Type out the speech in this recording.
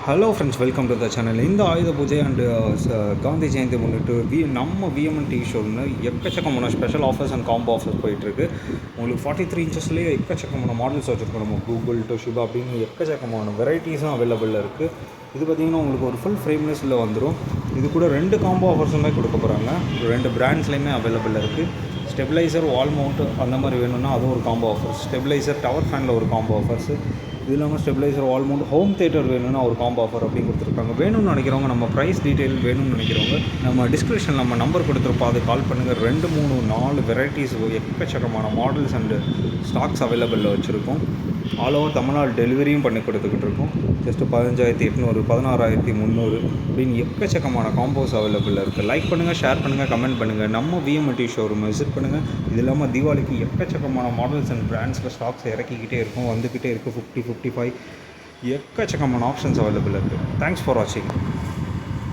Hello friends, welcome to the channel. இந்த ஆயுத பூஜை அண்டு காந்தி ஜெயந்தி முன்னிட்டு நம்ம விஎம்என் டிவி ஷோன்னு எக்கச்சக்கமான special offers and combo offers போயிட்டுருக்கு. உங்களுக்கு 43 இன்ச்சஸ்லேயே எக்கச்சக்கமான மாடல்ஸ் வச்சுருக்கோம். நம்ம கூகுள் டோஷிபா அப்படின்னு எக்கச்சக்கமான வெரைட்டிஸும் அவைலபிளில் இருக்குது. இது பார்த்திங்கன்னா உங்களுக்கு ஒரு ஃபுல் ஃப்ரேம்லெஸில் வந்துடும். இது கூட 2 காம்போ ஆஃபர்ஸுமே கொடுக்க போகிறாங்க. 2 பிராண்ட்ஸ்லேயுமே அவைலபிளில் இருக்குது. ஸ்டெபிளைசர், வால் மவுண்ட் அந்த மாதிரி வேணும்னா அதுவும் ஒரு காம்போ ஆஃபர்ஸ். ஸ்டெபிளைசர், டவர் ஃபேனில் ஒரு காம்போ ஆஃபர்ஸு. இது இல்லாமல் ஸ்டெபிளைசர், வால் மவுண்ட், ஹோம் தேட்டர் வேணும்னா ஒரு காம்போ ஆஃபர் அப்படின்னு கொடுத்துருக்காங்க. வேணும்னு நினைக்கிறவங்க, நம்ம ப்ரைஸ் டீட்டெயில் வேணும்னு நினைக்கிறவங்க நம்ம டிஸ்கிரிப்ஷனில் நம்ம நம்பர் கொடுத்துருப்போம், அது கால் பண்ணுங்கள். 2, 3, 4 வெரைட்டிஸ் எக்கச்சக்கமான மாடல்ஸ் அண்டு ஸ்டாக்ஸ் அவைலபிளில் வச்சுருக்கோம். ஆல் ஓவர் தமிழ்நாடு டெலிவரியும் பண்ணி கொடுத்துக்கிட்டு இருக்கோம். ஜஸ்ட்டு 15,800, 16,300 அப்படின்னு எக்கச்சக்கமான காம்போஸ் அவைலபிளில் இருக்குது. லைக் பண்ணுங்கள், ஷேர் பண்ணுங்கள், கமெண்ட் பண்ணுங்கள். நம்ம விஎம்டி ஷோரூம் விசிட் பண்ணுங்கள். இது இல்லாமல் தீபாவளிக்கு எக்கச்சக்கமான மாடல்ஸ் அண்ட் பிராண்ட்ஸில் ஸ்டாக்ஸ் இறக்கிக்கிட்டே இருக்கும், வந்துக்கிட்டே இருக்குது. 50, 55 எக்கச்சக்கமான ஆப்ஷன்ஸ் அவைலபிள் இருக்குது. தேங்க்ஸ் ஃபார் வாட்சிங்.